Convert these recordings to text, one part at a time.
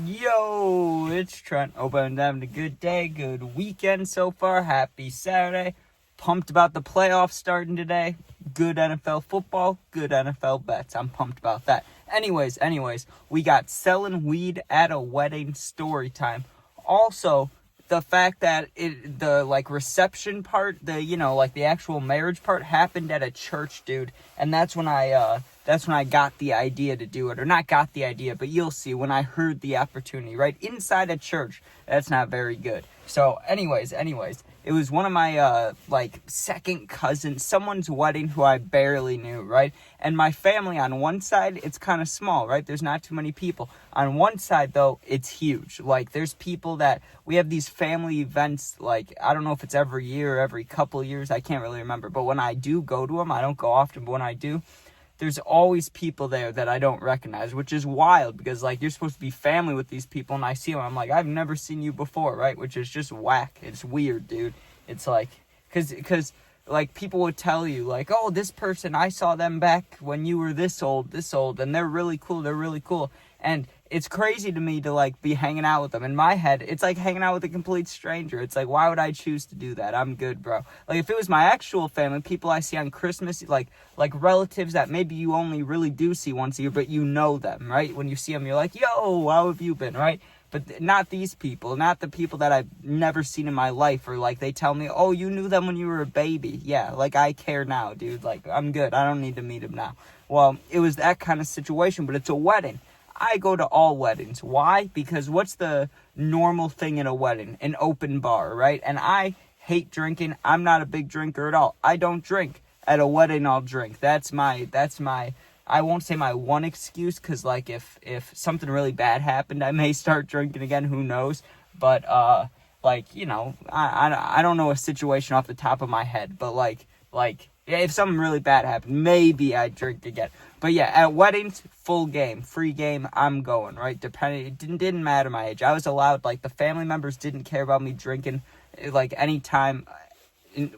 Yo, it's Trent. Hope I'm having a good day, good weekend so far. Happy Saturday. Pumped about the playoffs starting today. Good NFL football, good NFL bets. I'm pumped about that. Anyways, we got selling weed at a wedding story time. Also, the fact that the reception part, the actual marriage part happened at a church, dude. And that's when I got the idea to do it. Or not got the idea, but you'll see when I heard the opportunity, right? Inside a church. That's not very good. So anyways, it was one of my second cousins, someone's wedding who I barely knew, right? And my family on one side, it's kind of small, right? There's not too many people. On one side though, it's huge. Like there's people that we have these family events, like I don't know if it's every year or every couple of years, I can't really remember. But when I do go to them, I don't go often, but when I do, there's always people there that I don't recognize, which is wild because, like, you're supposed to be family with these people, and I see them, I'm like, I've never seen you before, right? Which is just whack. It's weird, dude. It's like, because like, people would tell you, like, oh, this person, I saw them back when you were this old, and they're really cool, and it's crazy to me to, like, be hanging out with them. In my head, it's like hanging out with a complete stranger. It's like, why would I choose to do that? I'm good, bro. Like, if it was my actual family, people I see on Christmas, like relatives that maybe you only really do see once a year, but you know them, right? When you see them, you're like, yo, how have you been, right? But not these people, not the people that I've never seen in my life, or, like, they tell me, oh, you knew them when you were a baby. Yeah, like, I care now, dude. Like, I'm good. I don't need to meet them now. Well, it was that kind of situation, but it's a wedding. I go to all weddings. Why? Because what's the normal thing in a wedding? An open bar, right? And I hate drinking. I'm not a big drinker at all. I don't drink. At a wedding, I'll drink. That's my, I won't say my one excuse, because, like, if something really bad happened, I may start drinking again. Who knows? But, I don't know a situation off the top of my head, but, yeah, if something really bad happened, maybe I'd drink again. But yeah, at weddings, full game, free game, I'm going, right? It didn't matter my age. I was allowed, like, the family members didn't care about me drinking, like, anytime.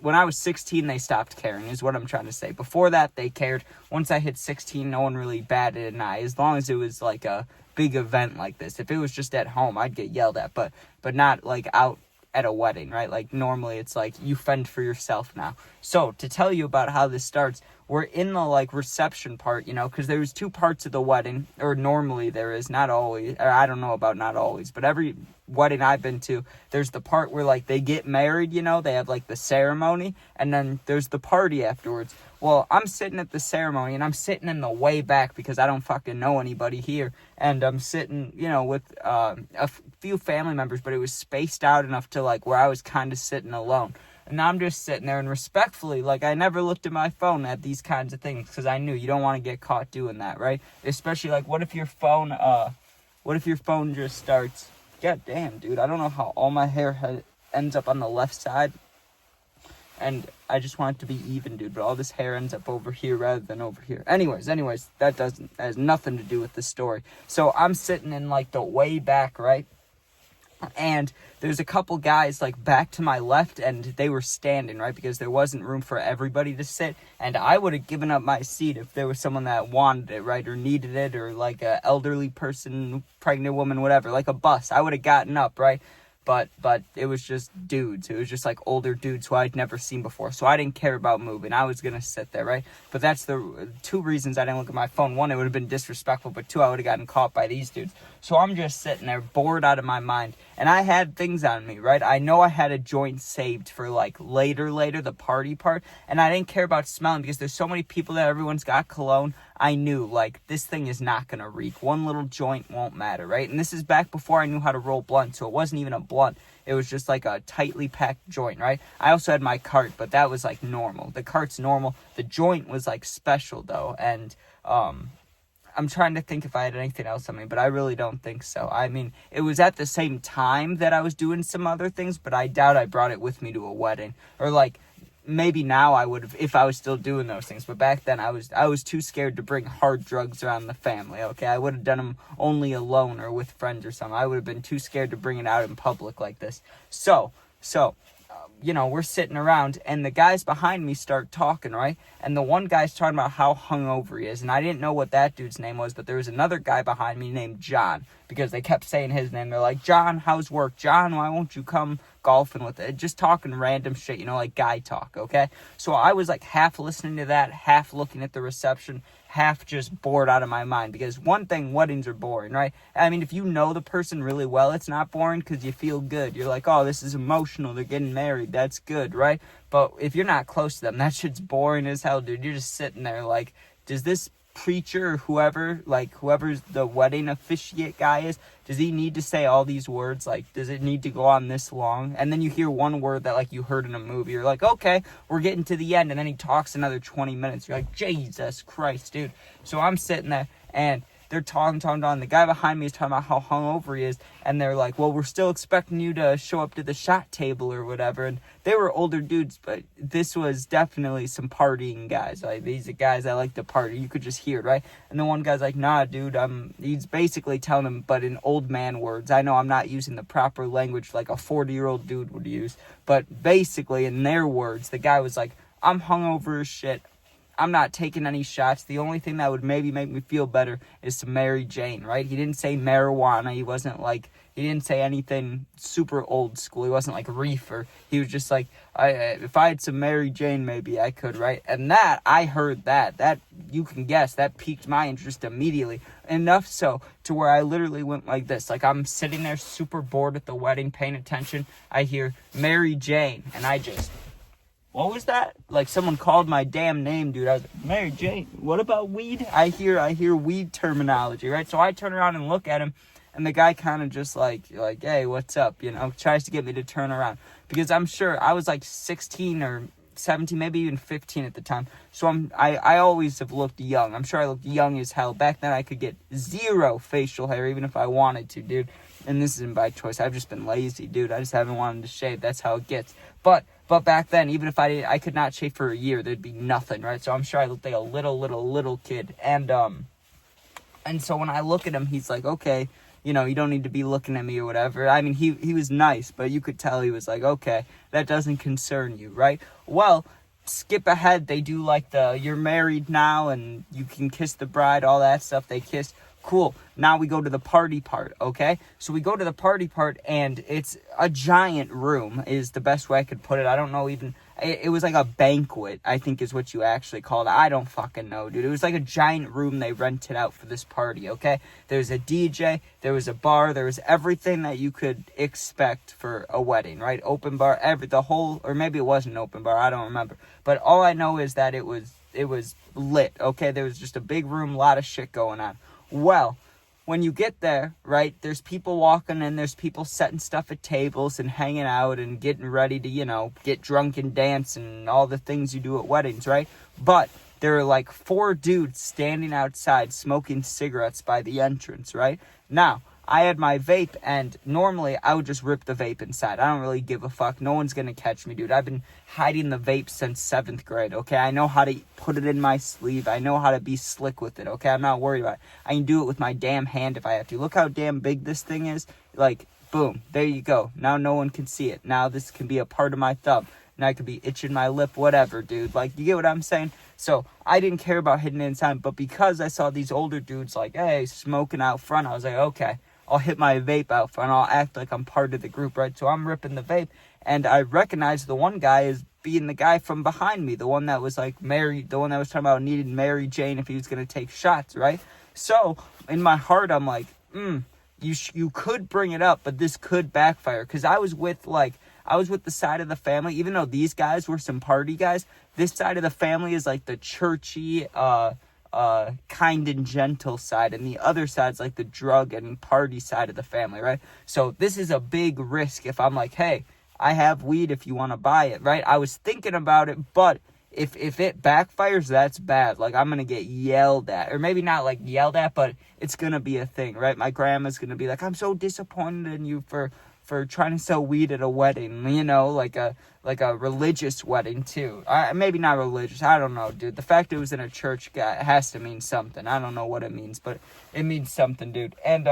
When I was 16, they stopped caring, is what I'm trying to say. Before that, they cared. Once I hit 16, no one really batted an eye, as long as it was, like, a big event like this. If it was just at home, I'd get yelled at, but not, like, out at a wedding, right? Like, normally it's like you fend for yourself now. So to tell you about how this starts, we're in the, like, reception part, because there was two parts of the wedding, or normally there is, not always, or I don't know about not always, but every wedding I've been to, there's the part where, like, they get married, they have, like, the ceremony, and then there's the party afterwards. Well, I'm sitting at the ceremony, and I'm sitting in the way back because I don't fucking know anybody here, and I'm sitting, with a few family members, but it was spaced out enough to, like, where I was kind of sitting alone. And I'm just sitting there, and respectfully, like, I never looked at my phone at these kinds of things, because I knew you don't want to get caught doing that, right? Especially, like, what if your phone just starts, god damn, dude, I don't know how all my hair ends up on the left side, and I just want it to be even, dude, but all this hair ends up over here rather than over here. Anyways, that has nothing to do with the story. So I'm sitting in, like, the way back, right? And there's a couple guys, like, back to my left, and they were standing, right, because there wasn't room for everybody to sit, and I would have given up my seat if there was someone that wanted it, right, or needed it, or, like, a elderly person, pregnant woman, whatever, like a bus. I would have gotten up, right? But it was just dudes. It was just, like, older dudes who I'd never seen before. So I didn't care about moving. I was going to sit there, right? But that's the two reasons I didn't look at my phone. One, it would have been disrespectful. But two, I would have gotten caught by these dudes. So I'm just sitting there, bored out of my mind. And I had things on me, right? I know I had a joint saved for, like, later, the party part. And I didn't care about smelling because there's so many people that everyone's got cologne. I knew, like, this thing is not going to reek. One little joint won't matter, right? And this is back before I knew how to roll blunt, so it wasn't even a blunt. It was just, like, a tightly packed joint, right? I also had my cart, but that was, like, normal. The cart's normal. The joint was, like, special, though, and I'm trying to think if I had anything else on me, but I really don't think so. I mean, it was at the same time that I was doing some other things, but I doubt I brought it with me to a wedding, or, like, maybe now I would have if I was still doing those things, but back then I was too scared to bring hard drugs around the family. Okay, I would have done them only alone or with friends or something. I would have been too scared to bring it out in public like this. So we're sitting around, and the guys behind me start talking, right? And the one guy's talking about how hungover he is, and I didn't know what that dude's name was, but there was another guy behind me named John, because they kept saying his name. They're like, John, how's work? John, why won't you come golfing with it? Just talking random shit, like guy talk, okay? So I was like half listening to that, half looking at the reception, half just bored out of my mind, because one thing, weddings are boring, right? I mean, if you know the person really well, it's not boring because you feel good. You're like, oh, this is emotional, they're getting married, that's good, right? But if you're not close to them, that shit's boring as hell, dude. You're just sitting there like, does this preacher or whoever's the wedding officiate guy is, does he need to say all these words? Like, does it need to go on this long? And then you hear one word that like you heard in a movie. You're like, okay, we're getting to the end. And then he talks another 20 minutes. You're like, Jesus Christ, dude. So I'm sitting there, and they're talking. The guy behind me is talking about how hungover he is. And they're like, well, we're still expecting you to show up to the shot table or whatever. And they were older dudes, but this was definitely some partying guys. Like, these are guys that like to party. You could just hear it, right? And the one guy's like, nah, dude, he's basically telling him, but in old man words. I know I'm not using the proper language like a 40-year-old dude would use, but basically in their words, the guy was like, I'm hungover as shit. I'm not taking any shots. The only thing that would maybe make me feel better is some Mary Jane, right? He didn't say marijuana. He didn't say anything super old school. He wasn't like reefer. He was just like, if I had some Mary Jane, maybe I could, right? And I heard that you can guess, that piqued my interest immediately. Enough so to where I literally went like this. Like, I'm sitting there super bored at the wedding, paying attention. I hear Mary Jane, and I just... What was that? Like, someone called my damn name, dude. I was like, Mary Jane, what about weed? I hear weed terminology, right? So I turn around and look at him, and the guy kind of just like, hey, what's up? Tries to get me to turn around. Because I'm sure I was like 16 or 17, maybe even 15 at the time. So I always have looked young. I'm sure I looked young as hell. Back then I could get 0 facial hair, even if I wanted to, dude. And this isn't by choice. I've just been lazy, dude. I just haven't wanted to shave. That's how it gets. But back then, even if I could not shave for a year, there'd be nothing, right? So I'm sure I looked like a little kid. And so when I look at him, he's like, okay, you don't need to be looking at me or whatever. I mean, he was nice, but you could tell he was like, okay, that doesn't concern you, right? Well, skip ahead. They do like you're married now and you can kiss the bride, all that stuff. They kissed. Cool. Now we go to the party part, okay? So we go to the party part, and it's a giant room is the best way I could put it. I don't know even... It was like a banquet, I think is what you actually called it. I don't fucking know, dude. It was like a giant room they rented out for this party, okay? There was a DJ, there was a bar, there was everything that you could expect for a wedding, right? Open bar, or maybe it wasn't an open bar, I don't remember. But all I know is that it was lit, okay? There was just a big room, a lot of shit going on. Well, when you get there, right, there's people walking and there's people setting stuff at tables and hanging out and getting ready to, get drunk and dance and all the things you do at weddings, right? But there are like 4 dudes standing outside smoking cigarettes by the entrance, right? Now, I had my vape, and normally I would just rip the vape inside. I don't really give a fuck. No one's gonna catch me, dude. I've been hiding the vape since 7th grade, okay? I know how to put it in my sleeve. I know how to be slick with it, okay? I'm not worried about it. I can do it with my damn hand if I have to. Look how damn big this thing is. Like, boom, there you go. Now no one can see it. Now this can be a part of my thumb. Now I could be itching my lip, whatever, dude. Like, you get what I'm saying? So I didn't care about hitting it inside, but because I saw these older dudes like, hey, smoking out front, I was like, okay, I'll hit my vape out front. I'll act like I'm part of the group, right? So I'm ripping the vape, and I recognize the one guy as being the guy from behind me, the one that was like married, the one that was talking about needing Mary Jane if he was going to take shots, right? So in my heart, I'm like, you could bring it up, but this could backfire, because I was with the side of the family, even though these guys were some party guys. This side of the family is like the churchy, kind and gentle side, and the other side's like the drug and party side of the family, right? So this is a big risk if I'm like, hey, I have weed if you want to buy it, right? I was thinking about it, but if it backfires, that's bad. Like, I'm gonna get yelled at, or maybe not like yelled at, but it's gonna be a thing, right? My grandma's gonna be like, I'm so disappointed in you for trying to sell weed at a wedding, like a religious wedding too. Maybe not religious, I don't know, dude. The fact it was in a church has to mean something. I don't know what it means, but it means something, dude. And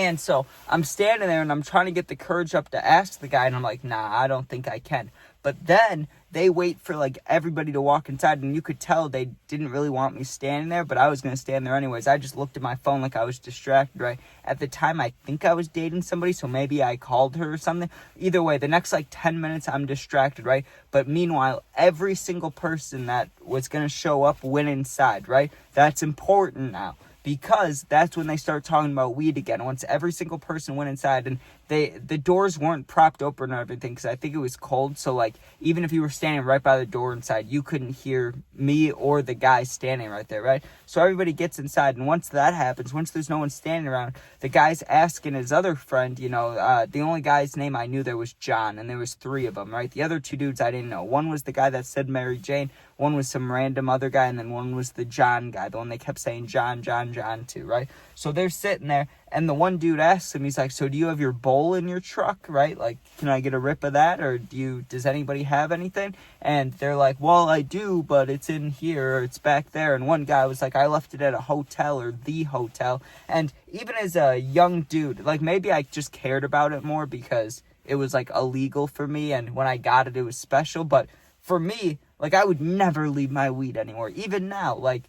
And so I'm standing there and I'm trying to get the courage up to ask the guy, and I'm like, nah, I don't think I can. But then they wait for like everybody to walk inside, and you could tell they didn't really want me standing there, but I was going to stand there anyways. I just looked at my phone like I was distracted, right? At the time, I think I was dating somebody, so maybe I called her or something. Either way, the next like 10 minutes, I'm distracted, right? But meanwhile, every single person that was going to show up went inside, right? That's important now, because that's when they start talking about weed again. Once every single person went inside, and the doors weren't propped open or everything, because I think it was cold. So like, even if you were standing right by the door inside, you couldn't hear me or the guy standing right there, right? So everybody gets inside, and once that happens, once there's no one standing around, the guy's asking his other friend, the only guy's name I knew there was John, and there was 3 of them, right? The other 2 dudes I didn't know. One was the guy that said Mary Jane, one was some random other guy, and then one was the John guy, the one they kept saying John to, right? So they're sitting there, and the one dude asks him, he's like, so do you have your bowl in your truck, right? Like, can I get a rip of that, or does anybody have anything? And they're like, well, I do, but it's in here, or it's back there. And one guy was like, I left it at a hotel, or the hotel. And even as a young dude, like, maybe I just cared about it more because it was like illegal for me, and when I got it, it was special. But for me, like, I would never leave my weed anymore. Even now, like,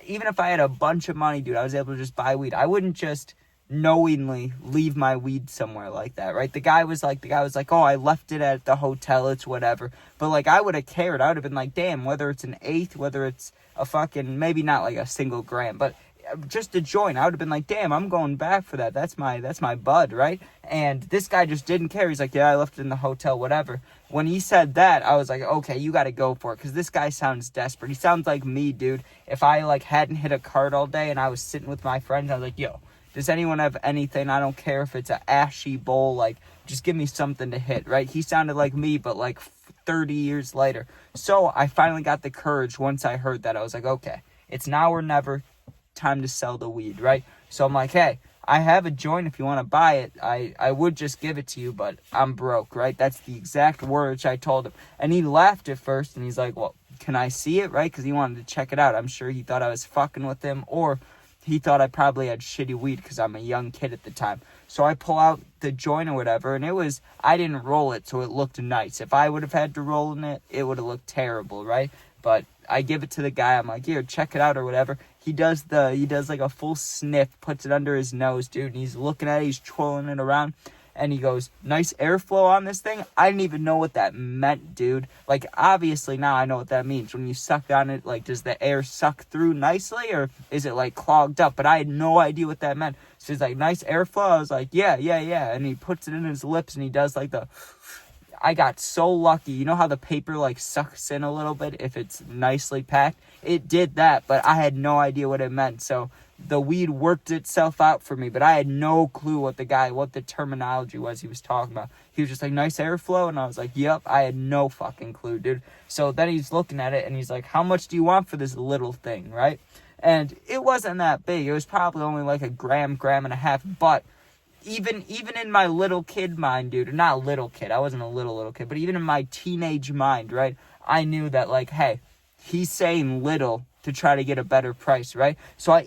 even if I had a bunch of money, dude, I was able to just buy weed. I wouldn't just knowingly leave my weed somewhere like that, right? The guy was like, oh, I left it at the hotel, it's whatever. But like, I would have cared. I would have been like, damn, whether it's an eighth, whether it's a fucking, maybe not like a single gram, but just a joint, I would have been like, damn, I'm going back for that. That's my bud, right? And this guy just didn't care. He's like, yeah, I left it in the hotel, whatever. When he said that, I was like, okay, you got to go for it, because this guy sounds desperate. He sounds like me, dude. If I like hadn't hit a card all day and I was sitting with my friends, I was like, yo, does anyone have anything? I don't care if it's an ashy bowl, like, just give me something to hit, right? He sounded like me, but like 30 years later. So I finally got the courage once I heard that. I was like, okay, it's now or never, time to sell the weed, right? So I'm like, hey, I have a joint if you want to buy it. I would just give it to you, but I'm broke, right? That's the exact words I told him. And he laughed at first, and he's like, well, can I see it, right? Because he wanted to check it out. I'm sure he thought I was fucking with him, or he thought I probably had shitty weed because I'm a young kid at the time. So I pull out the joint or whatever, and I didn't roll it, so it looked nice. If I would have had to roll in it, it would have looked terrible, right? But I give it to the guy. I'm like, here, check it out or whatever. He does like a full sniff, puts it under his nose, dude, and he's looking at it, he's twirling it around, and he goes, nice airflow on this thing. I didn't even know what that meant, dude. Like, obviously now I know what that means. When you suck on it, like, does the air suck through nicely, or is it like clogged up? But I had no idea what that meant. So he's like, nice airflow. I was like, yeah. And he puts it in his lips, and he does like I got so lucky. You know how the paper like sucks in a little bit if it's nicely packed? It did that, but I had no idea what it meant. So the weed worked itself out for me, but I had no clue what the terminology was he was talking about. He was just like, nice airflow, and I was like, yep. I had no fucking clue, dude. So then he's looking at it, and he's like, how much do you want for this little thing, right? And it wasn't that big. It was probably only like a gram and a half, but even in my little kid mind, dude, not little kid, I wasn't a little kid, but even in my teenage mind, right, I knew that, like, hey, he's saying little to try to get a better price, right? So I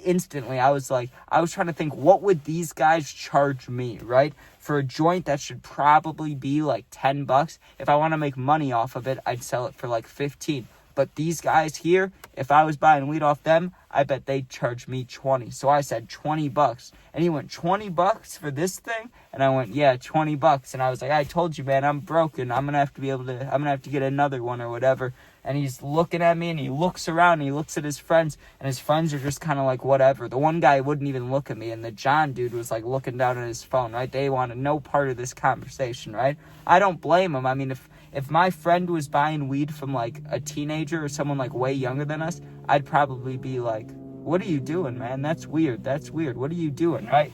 was trying to think, what would these guys charge me, right? For a joint that should probably be like $10. If I want to make money off of it, I'd sell it for like 15. But these guys here, if I was buying weed off them, I bet they'd charge me 20. So I said $20. And he went, $20 for this thing? And I went, yeah, $20. And I was like, I told you, man, I'm broken. I'm gonna have to get another one or whatever. And he's looking at me, and he looks around, and he looks at his friends, and his friends are just kind of like, whatever. The one guy wouldn't even look at me, and the John dude was like looking down at his phone, right? They wanted no part of this conversation, right? I don't blame him. I mean, if my friend was buying weed from like a teenager or someone like way younger than us, I'd probably be like, what are you doing, man? That's weird. What are you doing, right?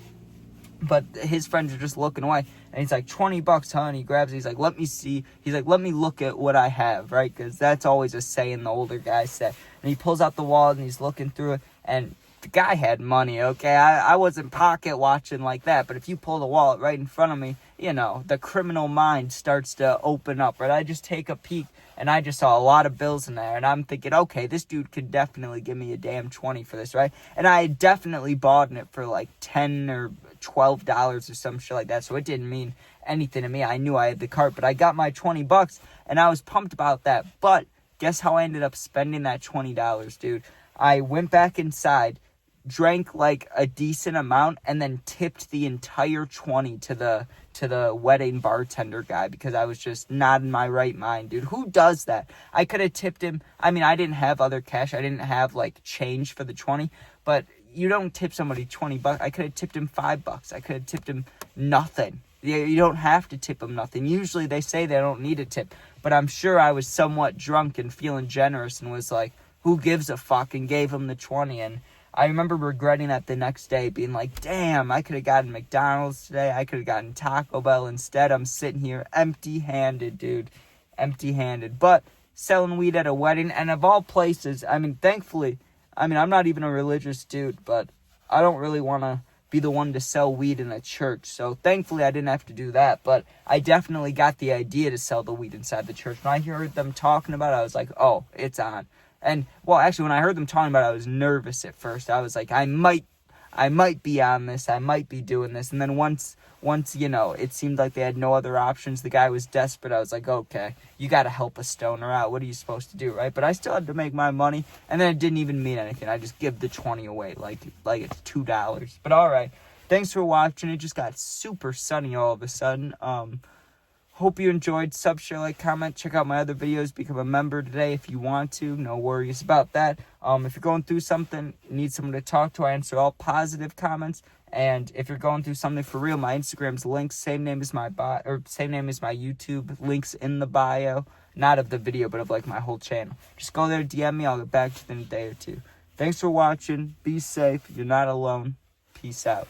But his friends are just looking away. And he's like, $20, huh? And he grabs it. He's like, let me see. He's like, let me look at what I have, right? Because that's always a saying the older guys say. And he pulls out the wallet, and he's looking through it. And the guy had money, okay? I wasn't pocket watching like that. But if you pull the wallet right in front of me, you know, the criminal mind starts to open up, right? I just take a peek, and I just saw a lot of bills in there. And I'm thinking, okay, this dude could definitely give me a damn 20 for this, right? And I had definitely bought it for like 10 or $12 or some shit like that. So it didn't mean anything to me. I knew I had the cart, but I got my $20 and I was pumped about that. But guess how I ended up spending that $20, dude? I went back inside, drank like a decent amount, and then tipped the entire 20 to the wedding bartender guy because I was just not in my right mind, dude. Who does that? I could have tipped him. I mean, I didn't have other cash. I didn't have like change for the 20, but you don't tip somebody $20. I could have tipped him $5. I could have tipped him nothing. You don't have to tip them nothing. Usually they say they don't need a tip, but I'm sure I was somewhat drunk and feeling generous and was like, who gives a fuck, and gave him the 20. And I remember regretting that the next day, being like, damn, I could have gotten McDonald's today. I could have gotten Taco Bell. Instead, I'm sitting here empty-handed, dude. Empty-handed. But selling weed at a wedding, and of all places, I mean, thankfully, I mean, I'm not even a religious dude, but I don't really want to be the one to sell weed in a church. So thankfully I didn't have to do that, but I definitely got the idea to sell the weed inside the church. When I heard them talking about it, I was like, oh, it's on. And well, actually, when I heard them talking about it, I was nervous at first. I was like, I might be on this. I might be doing this. And then once, you know, it seemed like they had no other options. The guy was desperate. I was like, okay, you got to help a stoner out. What are you supposed to do, right? But I still had to make my money. And then it didn't even mean anything. I just give the 20 away like it's $2. But all right. Thanks for watching. It just got super sunny all of a sudden. Hope you enjoyed. Sub, share, like, comment. Check out my other videos. Become a member today if you want to. No worries about that. If you're going through something, need someone to talk to, I answer all positive comments. And if you're going through something for real, my Instagram's links, same name as my same name as my YouTube, links in the bio. Not of the video, but of like my whole channel. Just go there, DM me. I'll get back to you in a day or two. Thanks for watching. Be safe. You're not alone. Peace out.